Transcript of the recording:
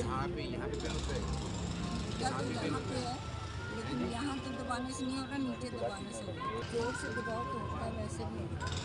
यहाँ पे पेन होता है, यहाँ भी पेन होता है। लेकिन यहाँ तो दबाने से नहीं होगा, नीचे दबाने से होगा। जोर से दबाओ तो होता है, वैसे भी होता है।